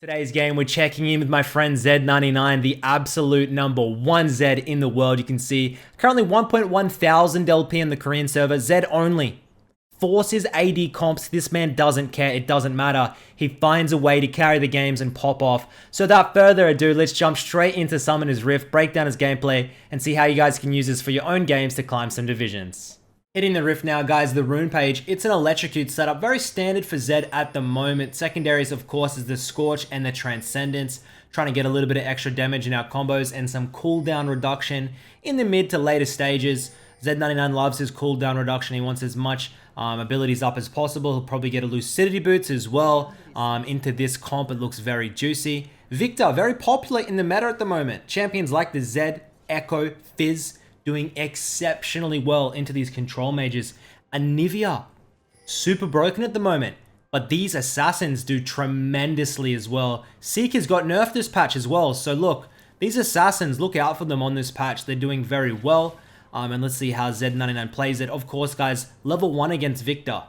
Today's game, we're checking in with my friend Zed99, the absolute #1 Zed in the world. You can see currently 1.1 thousand LP in the Korean server. Zed only forces AD comps. This man doesn't care. It doesn't matter. He finds a way to carry the games and pop off. So without further ado, let's jump straight into Summoner's Rift, break down his gameplay, and see how you guys can use this for your own games to climb some divisions. Hitting the Rift now, guys, the rune page. It's an electrocute setup, very standard for Zed at the moment. Secondaries, of course, is the Scorch and the Transcendence, trying to get a little bit of extra damage in our combos and some cooldown reduction in the mid to later stages. Zed99 loves his cooldown reduction. He wants as much abilities up as possible. He'll probably get a Lucidity Boots as well into this comp. It looks very juicy. Victor, very popular in the meta at the moment. Champions like the Zed, Echo, Fizz, doing exceptionally well into these control mages. Anivia, super broken at the moment, but these assassins do tremendously as well. Seeker's got nerfed this patch as well, so look, these assassins, look out for them on this patch. They're doing very well, and let's see how Zed99 plays it. Of course, guys, level 1 against Victor.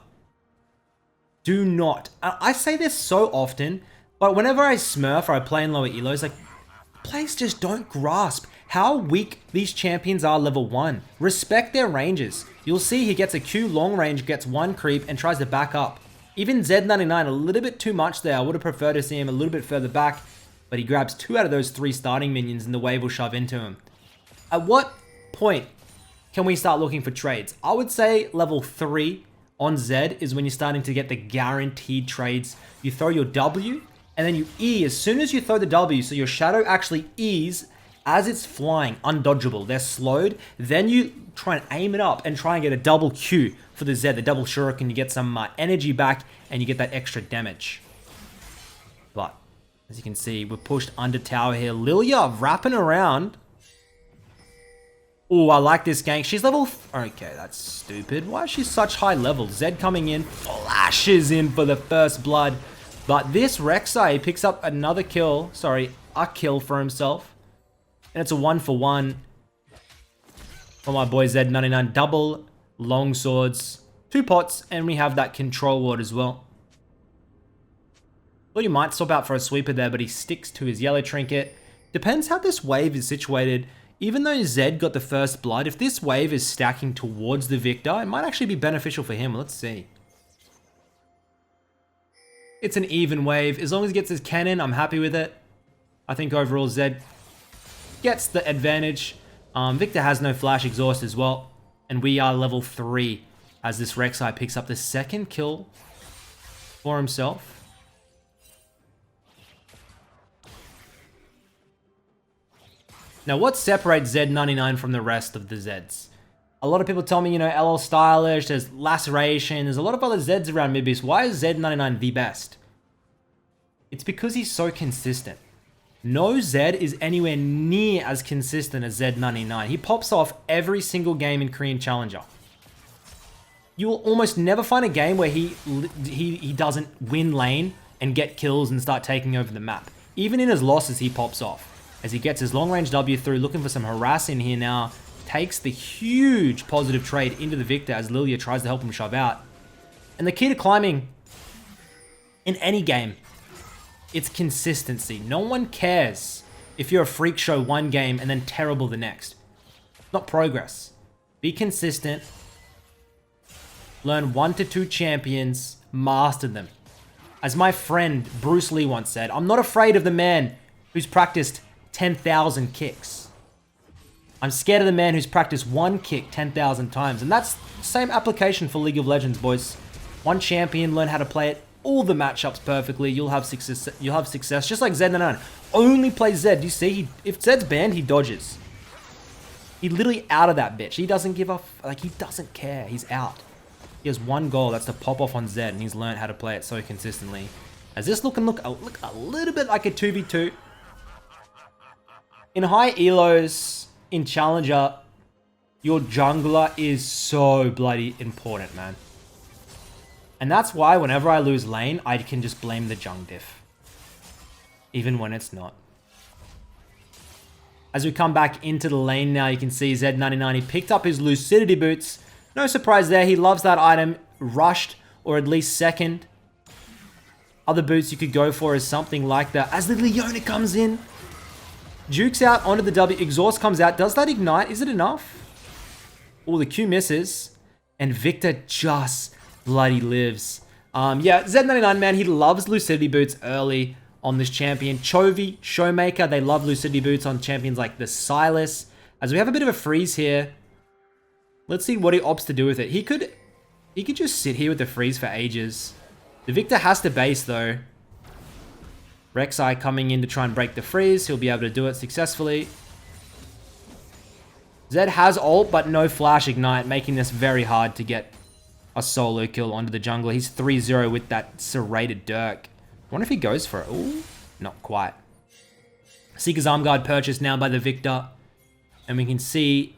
Do not, I say this so often, but whenever I smurf or I play in lower elos, like, players just don't grasp how weak these champions are level 1. Respect their ranges. You'll see he gets a Q long range, gets 1 creep, and tries to back up. Even Zed99, a little bit too much there. I would have preferred to see him a little bit further back, but he grabs 2 out of those 3 starting minions and the wave will shove into him. At what point can we start looking for trades? I would say level 3 on Zed is when you're starting to get the guaranteed trades. You throw your W, and then you E as soon as you throw the W, so your shadow actually E's as it's flying, undodgeable. They're slowed. Then you try and aim it up and try and get a double Q for the Zed, the double shuriken. You get some energy back and you get that extra damage. But as you can see, we're pushed under tower here. Lilia wrapping around. Oh, I like this gank. She's level... Okay, that's stupid. Why is she such high level? Zed coming in, flashes in for the first blood. But this Rek'Sai picks up another kill. Sorry, a kill for himself. And it's a 1-for-1 for my boy Zed99. Double long swords, 2 pots, and we have that control ward as well. Thought you might swap out for a sweeper there, but he sticks to his yellow trinket. Depends how this wave is situated. Even though Zed got the first blood, if this wave is stacking towards the Victor, it might actually be beneficial for him. Let's see. It's an even wave. As long as he gets his cannon, I'm happy with it. I think overall Zed gets the advantage. Victor has no flash exhaust as well. And we are level 3 as this Rek'Sai picks up the 2nd kill for himself. Now, what separates Zed99 from the rest of the Zeds? A lot of people tell me, you know, LL Stylish, there's Laceration, there's a lot of other Zeds around Midbeast. Why is Zed99 the best? It's because he's so consistent. No Zed is anywhere near as consistent as Zed99. He pops off every single game in Korean Challenger. You will almost never find a game where he doesn't win lane and get kills and start taking over the map. Even in his losses, he pops off. As he gets his long range W through, looking for some harass in here now. Takes the huge positive trade into the Victor as Lilia tries to help him shove out. And the key to climbing in any game, it's consistency. No one cares if you're a freak show one game and then terrible the next. Not progress. Be consistent. Learn 1 to 2 champions. Master them. As my friend Bruce Lee once said, I'm not afraid of the man who's practiced 10,000 kicks. I'm scared of the man who's practiced 1 kick 10,000 times. And that's the same application for League of Legends, boys. 1 champion, learn how to play it. All the matchups perfectly. You'll have success. You'll have success. Just like Zed99. Only plays Zed. You see, if Zed's banned, he dodges. He's literally out of that bitch. He doesn't give a... Like, he doesn't care. He's out. He has 1 goal. That's to pop off on Zed. And he's learned how to play it so consistently. As this look a little bit like a 2v2. In high elos, in Challenger, your jungler is so bloody important, man. And that's why whenever I lose lane, I can just blame the jung diff. Even when it's not. As we come back into the lane now, you can see Zed99, he picked up his Lucidity Boots. No surprise there, he loves that item. Rushed, or at least 2nd. Other boots you could go for is something like that. As the Leona comes in, jukes out onto the W. Exhaust comes out. Does that ignite? Is it enough? Oh, the Q misses. And Victor just bloody lives. Yeah, Zed99, man, he loves Lucidity boots early on this champion. Chovy, Showmaker, they love Lucidity boots on champions like the Silas. As we have a bit of a freeze here. Let's see what he opts to do with it. He could just sit here with the freeze for ages. The Victor has to base though. Rek'Sai coming in to try and break the freeze. He'll be able to do it successfully. Zed has ult, but no flash ignite, making this very hard to get a solo kill onto the jungler. He's 3-0 with that serrated Dirk. I wonder if he goes for it. Ooh, not quite. Seeker's Arm Guard purchased now by the Victor. And we can see...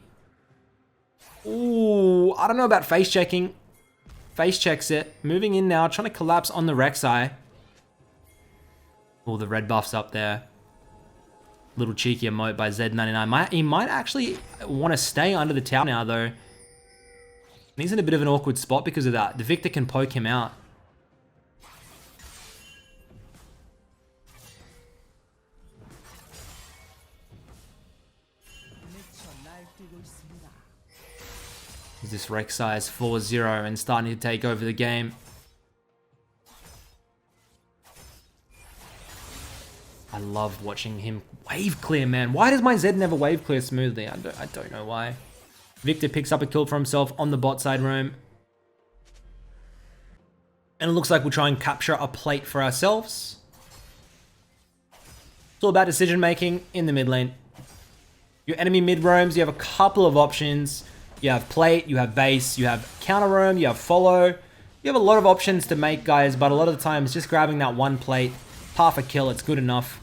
Ooh, I don't know about face checking. Face checks it. Moving in now, trying to collapse on the Rek'Sai. Oh, the red buff's up there. Little cheeky emote by Zed99. He might actually want to stay under the tower now, though. And he's in a bit of an awkward spot because of that. The Victor can poke him out. This Rek'Sai is 4-0 and starting to take over the game. I love watching him wave clear, man. Why does my Zed never wave clear smoothly? I don't know why. Victor picks up a kill for himself on the bot side roam. And it looks like we'll try and capture a plate for ourselves. It's all about decision making in the mid lane. Your enemy mid roams, you have a couple of options. You have plate, you have base, you have counter roam, you have follow. You have a lot of options to make, guys, but a lot of the times just grabbing that one plate, half a kill, it's good enough.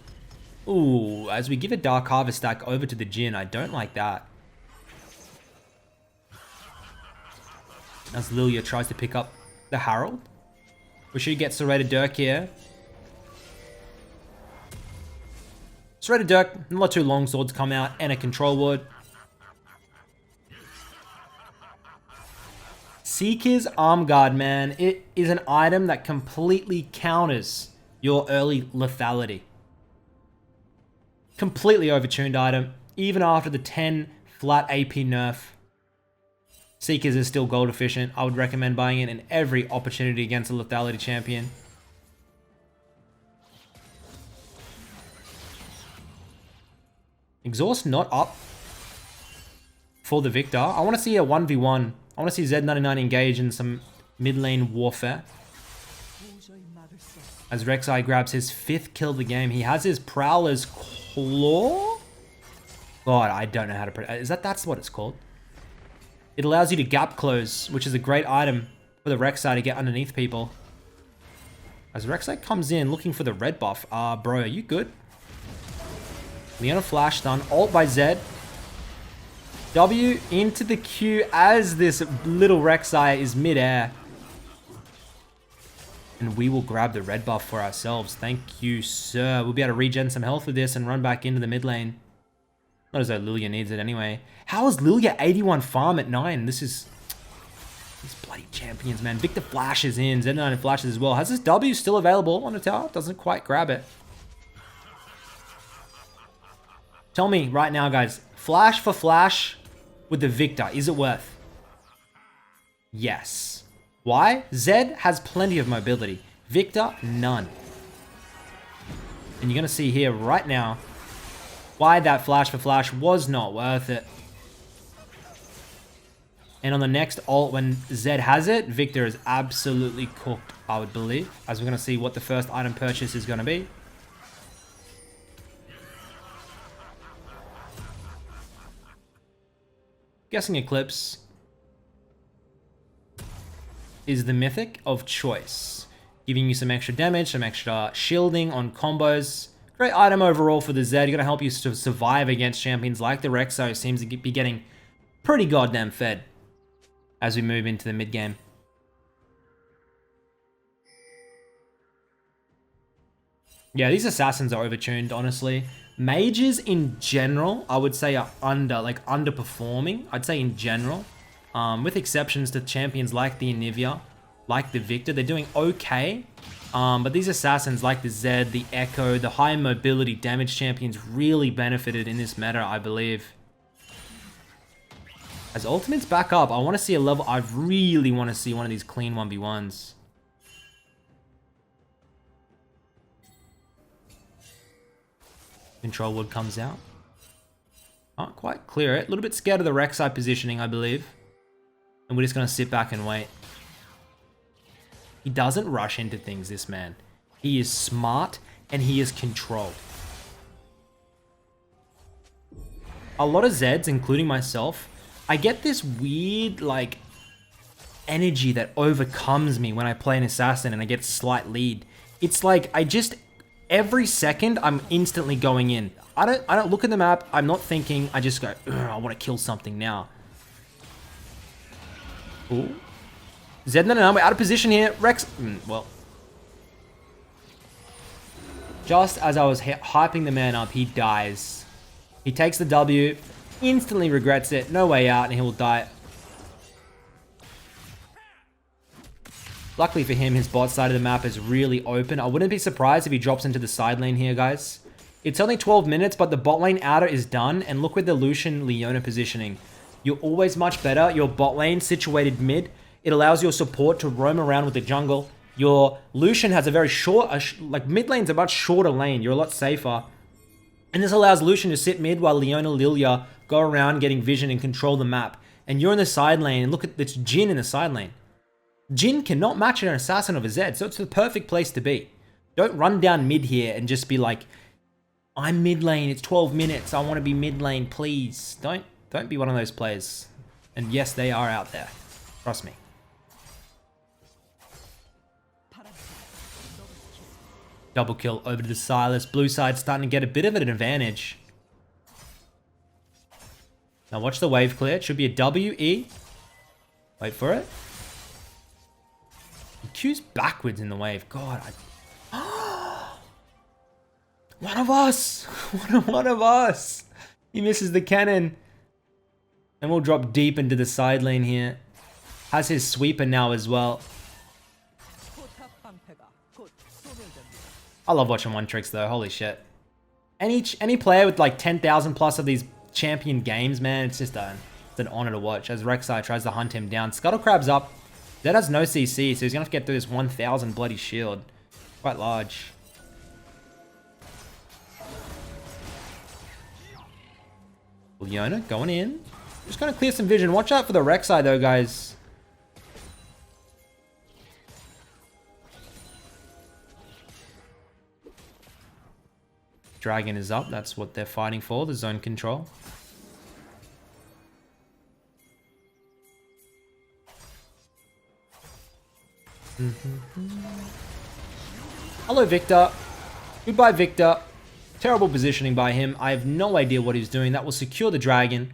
Ooh, as we give a Dark Harvest stack over to the Jhin, I don't like that. As Lilia tries to pick up the Herald. We should get Serrated Dirk here. Serrated Dirk, not two long swords come out, and a control ward. Seeker's Arm Guard, man. It is an item that completely counters your early lethality. Completely overtuned item. Even after the 10 flat AP nerf. Seekers is still gold efficient. I would recommend buying it in every opportunity against a lethality champion. Exhaust not up for the Victor. I want to see a 1v1. I want to see Zed99 engage in some mid lane warfare. As Rek'Sai grabs his 5th kill of the game. He has his Prowler's Claw? God, I don't know how to... Is that's what it's called? It allows you to gap close, which is a great item for the Rek'Sai to get underneath people. As Rek'Sai comes in looking for the red buff. Bro, are you good? Leona flash stun. Ult by Zed. W into the Q as this little Rek'Sai is mid-air. And we will grab the red buff for ourselves. Thank you, sir. We'll be able to regen some health with this and run back into the mid lane. Not as though Lilia needs it anyway. How is Lilia 81 farm at 9? This is... These bloody champions, man. Victor flashes in. Zed99 flashes as well. Has this W still available on the tower? Doesn't quite grab it. Tell me right now, guys. Flash for flash with the Victor. Is it worth? Yes. Why? Zed has plenty of mobility. Victor, none. And you're going to see here right now why that flash for flash was not worth it. And on the next ult, when Zed has it, Victor is absolutely cooked, I would believe. As we're going to see what the first item purchase is going to be. Guessing Eclipse is the mythic of choice, giving you some extra damage, some extra shielding on combos. Great item overall for the Zed. You're going to help you to survive against champions like the Rek'Sai, who seems to be getting pretty goddamn fed as we move into the mid game. Yeah, these assassins are overtuned, honestly. Mages in general, I would say are underperforming. I'd say in general. With exceptions to champions like the Anivia. like the Victor. They're doing okay. But these assassins like the Zed, the Echo, the high mobility damage champions really benefited in this meta, I believe. As ultimates back up, I want to see a level. I really want to see one of these clean 1v1s. Control wood comes out. Can't quite clear it. A little bit scared of the Rek'Sai positioning, I believe. And we're just going to sit back and wait. He doesn't rush into things, this man. He is smart and he is controlled. A lot of Zeds, including myself, I get this weird, like, energy that overcomes me when I play an assassin and I get a slight lead. It's like, every second, I'm instantly going in. I don't look at the map, I'm not thinking, I just go, I want to kill something now. Ooh. Zed99, we're out of position here. Rex, well. Just as I was hyping the man up, he dies. He takes the W, instantly regrets it, no way out, and he will die. Luckily for him, his bot side of the map is really open. I wouldn't be surprised if he drops into the side lane here, guys. It's only 12 minutes, but the bot lane outer is done, and look with the Lucian Leona positioning. You're always much better. Your bot lane situated mid. It allows your support to roam around with the jungle. Your Lucian has a very short, like mid lane's a much shorter lane. You're a lot safer. And this allows Lucian to sit mid while Leona Lilia go around getting vision and control the map. And you're in the side lane, and look at this Jhin in the side lane. Jhin cannot match an assassin of a Zed, so it's the perfect place to be. Don't run down mid here and just be like, I'm mid lane, it's 12 minutes, I want to be mid lane, please. Don't be one of those players. And yes, they are out there. Trust me. Double kill over to the Silas. Blue side starting to get a bit of an advantage. Now watch the wave clear. It should be a W-E. Wait for it. He Q's backwards in the wave. God, one of us! One of us! He misses the cannon. And we'll drop deep into the side lane here. Has his sweeper now as well. I love watching one tricks though, holy shit. Any player with like 10,000 plus of these champion games, man, it's just it's an honor to watch. As Rek'Sai tries to hunt him down. Scuttle Crab's up. Zed has no CC, so he's gonna have to get through this 1,000 bloody shield. Quite large. Leona going in. Just gonna clear some vision. Watch out for the Rek'Sai though, guys. Dragon is up. That's what they're fighting for, the zone control. Hello, Victor. Goodbye, Victor. Terrible positioning by him. I have no idea what he's doing. That will secure the dragon.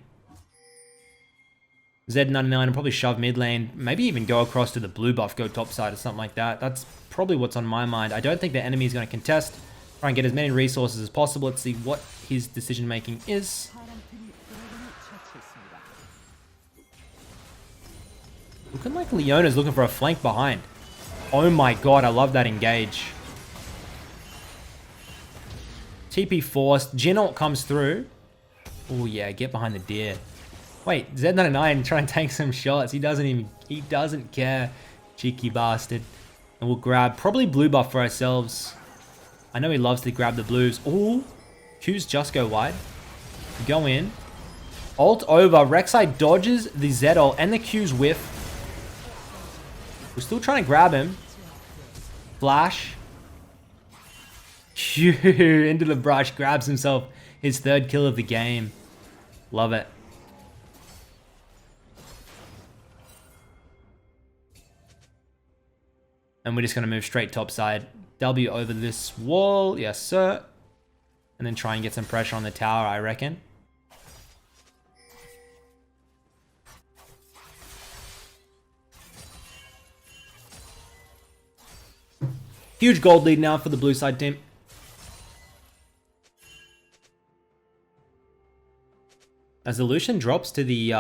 Zed99 will probably shove mid lane. Maybe even go across to the blue buff, go top side or something like that. That's probably what's on my mind. I don't think the enemy is going to contest. Try and get as many resources as possible. Let's see what his decision making is. Looking like Leona's looking for a flank behind. Oh my god, I love that engage. TP forced. Jhin ult comes through. Oh yeah, get behind the deer. Wait, Zed99 try and take some shots. He doesn't care. Cheeky bastard. And we'll grab probably blue buff for ourselves. I know he loves to grab the blues. Oh, Q's just go wide. Go in. Ult over. Rek'Sai dodges the Zed ult and the Q's whiff. We're still trying to grab him. Flash. Q into the brush. Grabs himself his third kill of the game. Love it. And we're just going to move straight top side. W over this wall. Yes, sir. And then try and get some pressure on the tower, I reckon. Huge gold lead now for the blue side team. As the Lucian drops to the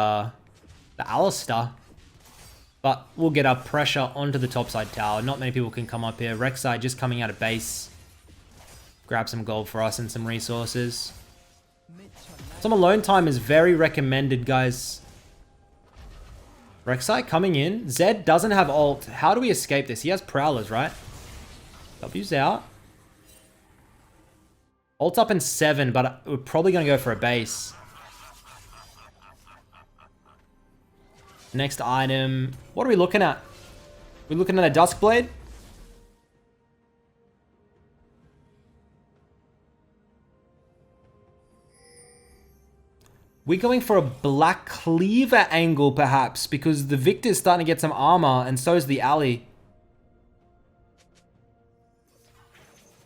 Alistar. But we'll get our pressure onto the topside tower. Not many people can come up here. Rek'Sai just coming out of base. Grab some gold for us and some resources. Some alone time is very recommended, guys. Rek'Sai coming in. Zed doesn't have ult. How do we escape this? He has prowlers, right? W's out. Ult's up in 7, but we're probably going to go for a base. Next item. What are we looking at? We're looking at a Duskblade? We're going for a Black Cleaver angle, perhaps, because the Victor's starting to get some armor, and so is the Ally.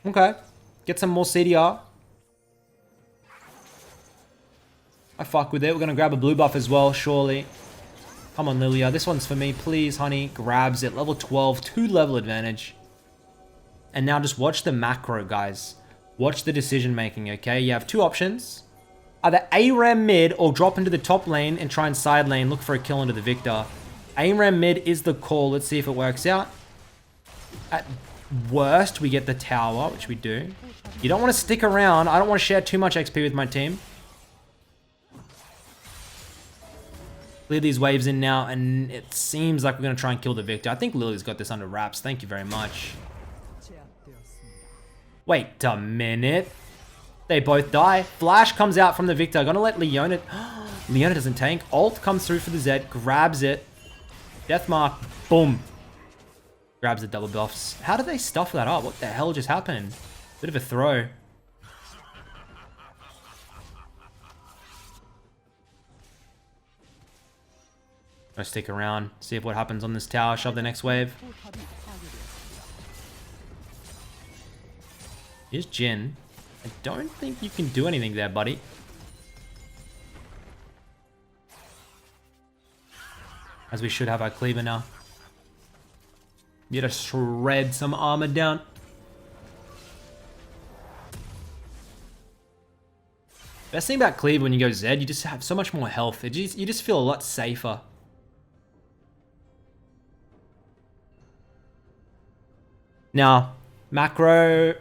Okay. Get some more CDR. I fuck with it. We're going to grab a blue buff as well, surely. Come on, Lilia. This one's for me. Please, honey. Grabs it. Level 12. 2 level advantage. And now just watch the macro, guys. Watch the decision making, okay? You have 2 options. Either ARAM mid or drop into the top lane and try and side lane. Look for a kill into the Victor. ARAM mid is the call. Let's see if it works out. At worst, we get the tower, which we do. You don't want to stick around. I don't want to share too much XP with my team. Clear these waves in now, and it seems like we're going to try and kill the Victor. I think Lily's got this under wraps. Thank you very much. Wait a minute. They both die. Flash comes out from the Victor. Gonna let Leona... Leona doesn't tank. Ult comes through for the Zed. Grabs it. Deathmark. Boom. Grabs the double buffs. How did they stuff that up? What the hell just happened? Bit of a throw. Gonna stick around. See if what happens on this tower. Shove the next wave. Here's Jhin. I don't think you can do anything there, buddy. As we should have our cleaver now. You gotta shred some armor down. Best thing about cleaver when you go Zed, you just have so much more health. You just feel a lot safer. Now, macro...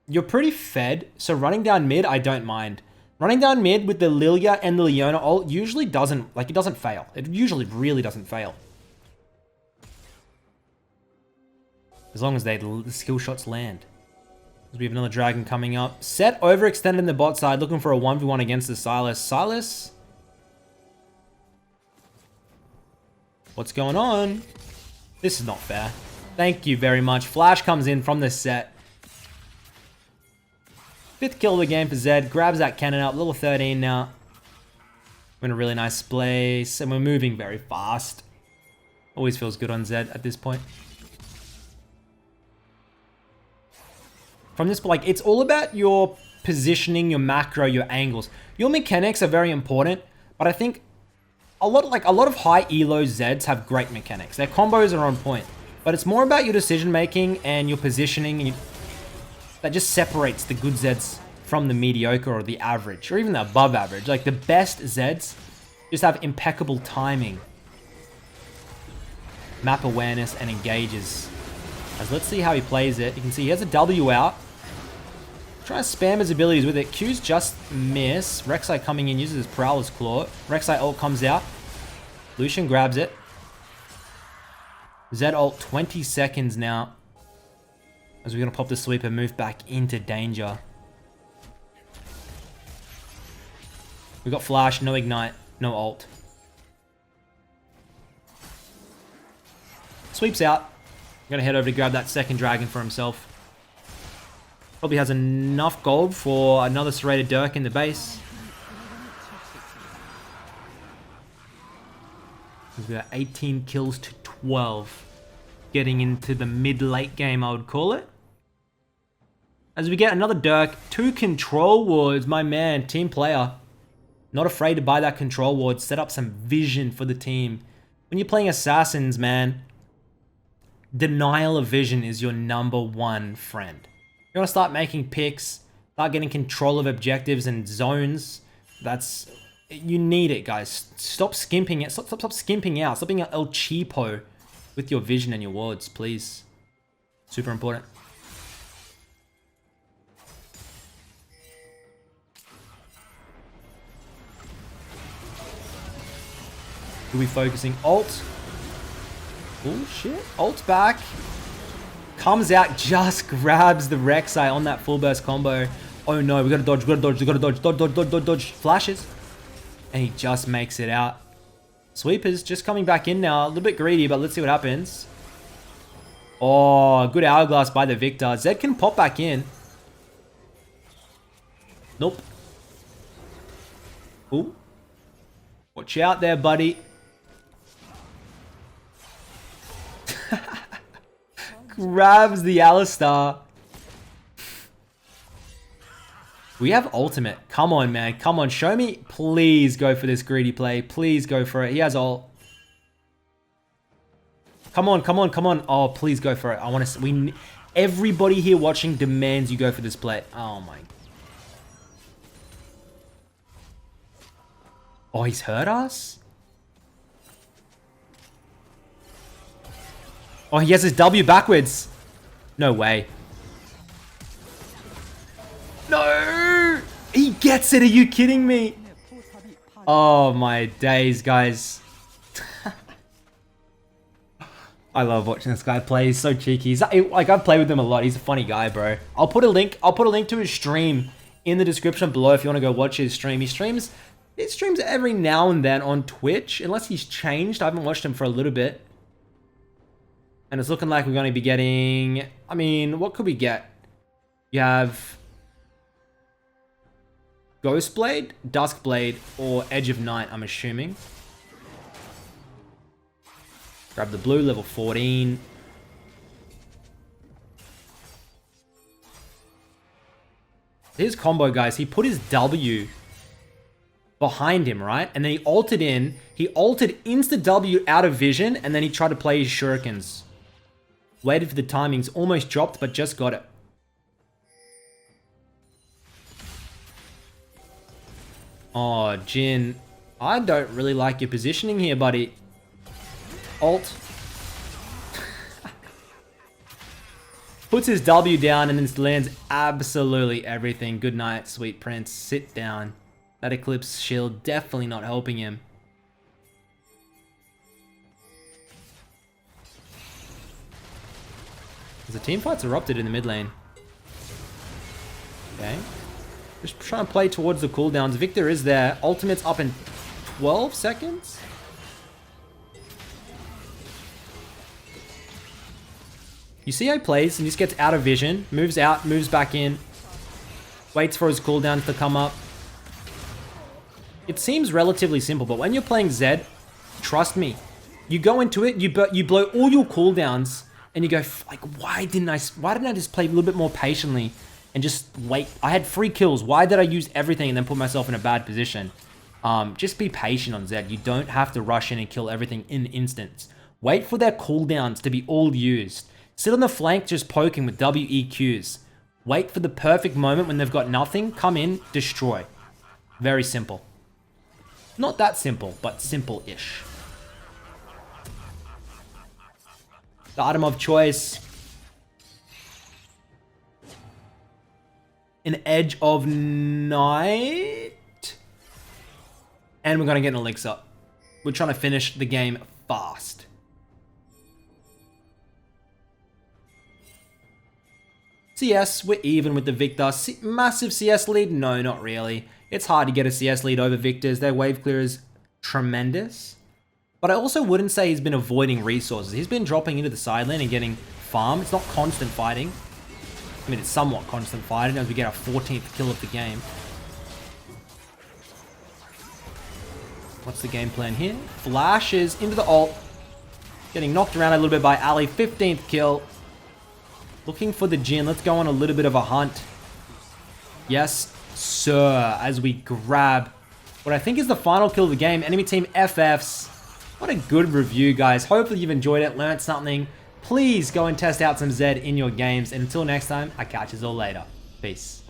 You're pretty fed, so running down mid, I don't mind. Running down mid with the Lilia and the Leona ult usually doesn't, it doesn't fail. It usually really doesn't fail. As long as the skill shots land. We have another dragon coming up. Set overextended in the bot side, looking for a 1v1 against the Sylas. Sylas? What's going on? This is not fair. Thank you very much. Flash comes in from the set. 5th kill of the game for Zed. Grabs that cannon up. Level 13 now. We're in a really nice place. And we're moving very fast. Always feels good on Zed at this point. From this, it's all about your positioning, your macro, your angles. Your mechanics are very important. But I think a lot of high elo Zeds have great mechanics. Their combos are on point. But it's more about your decision making and your positioning and that just separates the good Zeds from the mediocre or the average, or even the above average. Like the best Zeds just have impeccable timing, map awareness, and engages. As let's see how he plays it. You can see he has a W out. Trying to spam his abilities with it. Q's just miss. Rek'Sai coming in, uses his Prowler's Claw. Rek'Sai ult comes out. Lucian grabs it. Zed ult 20 seconds now. As we're going to pop the sweep and move back into danger. We got flash, no ignite, no ult. Sweeps out. I'm going to head over to grab that second dragon for himself. Probably has enough gold for another serrated Dirk in the base. We've got 18 kills to 12. Getting into the mid-late game, I would call it. As we get another Dirk, 2 control wards. My man, team player. Not afraid to buy that control ward. Set up some vision for the team. When you're playing assassins, man, denial of vision is your #1 friend. You want to start making picks, start getting control of objectives and zones. You need it, guys. Stop skimping it. Stop skimping out. Stop being El Cheapo with your vision and your wards, please. Super important. Who are we focusing? Ult. Oh, shit. Ult's back. Comes out, just grabs the Rek'Sai on that full burst combo. Oh no, we gotta dodge, we gotta dodge, we gotta dodge, dodge. Flashes. And he just makes it out. Sweeper's just coming back in now. A little bit greedy, but let's see what happens. Oh, good hourglass by the Victor. Zed can pop back in. Nope. Ooh. Watch out there, buddy. Grabs the Alistar. We have ultimate. Come on, man. Come on. Show me. Please go for this greedy play. Please go for it. He has ult. Come on, come on, come on. Oh, please go for it. I want to... Everybody here watching demands you go for this play. Oh, my... Oh, he's hurt us? Oh, he has his W backwards. No way. No! He gets it. Are you kidding me? Oh, my days, guys. I love watching this guy play. He's so cheeky. He's like, I've played with him a lot. He's a funny guy, bro. I'll put a link to his stream in the description below if you want to go watch his stream. He streams every now and then on Twitch, unless he's changed. I haven't watched him for a little bit. And it's looking like we're going to be getting... I mean, what could we get? You have... Ghostblade, Duskblade, or Edge of Night, I'm assuming. Grab the blue, level 14. His combo, guys. He put his W behind him, right? And then he ulted in. He ulted insta W out of vision, and then he tried to play his shurikens. Waited for the timings, almost dropped, but just got it. Oh, Jin. I don't really like your positioning here, buddy. Ult. Puts his W down and then lands absolutely everything. Good night, sweet prince. Sit down. That Eclipse shield definitely not helping him. The team fight's erupted in the mid lane. Okay. Just trying to play towards the cooldowns. Victor is there. Ultimate's up in 12 seconds. You see how he plays and he just gets out of vision. Moves out, moves back in. Waits for his cooldowns to come up. It seems relatively simple, but when you're playing Zed, trust me. You go into it, you blow all your cooldowns, and you go, like, why didn't I just play a little bit more patiently and just wait? I had 3 kills. Why did I use everything and then put myself in a bad position? Just be patient on Zed. You don't have to rush in and kill everything in instants. Wait for their cooldowns to be all used. Sit on the flank just poking with WEQs. Wait for the perfect moment when they've got nothing. Come in, destroy. Very simple. Not that simple, but simple-ish. The item of choice. An Edge of Night. And we're going to get an elixir. We're trying to finish the game fast. CS, we're even with the Victor. Massive CS lead? No, not really. It's hard to get a CS lead over Victor's. Their wave clear is tremendous. But I also wouldn't say he's been avoiding resources. He's been dropping into the side lane and getting farm. It's not constant fighting. I mean, it's somewhat constant fighting as we get our 14th kill of the game. What's the game plan here? Flashes into the ult. Getting knocked around a little bit by Ali. 15th kill. Looking for the Jin. Let's go on a little bit of a hunt. Yes, sir. As we grab what I think is the final kill of the game. Enemy team FFs. What a good review, guys. Hopefully you've enjoyed it, learned something. Please go and test out some Zed in your games. And until next time, I catch you all later. Peace.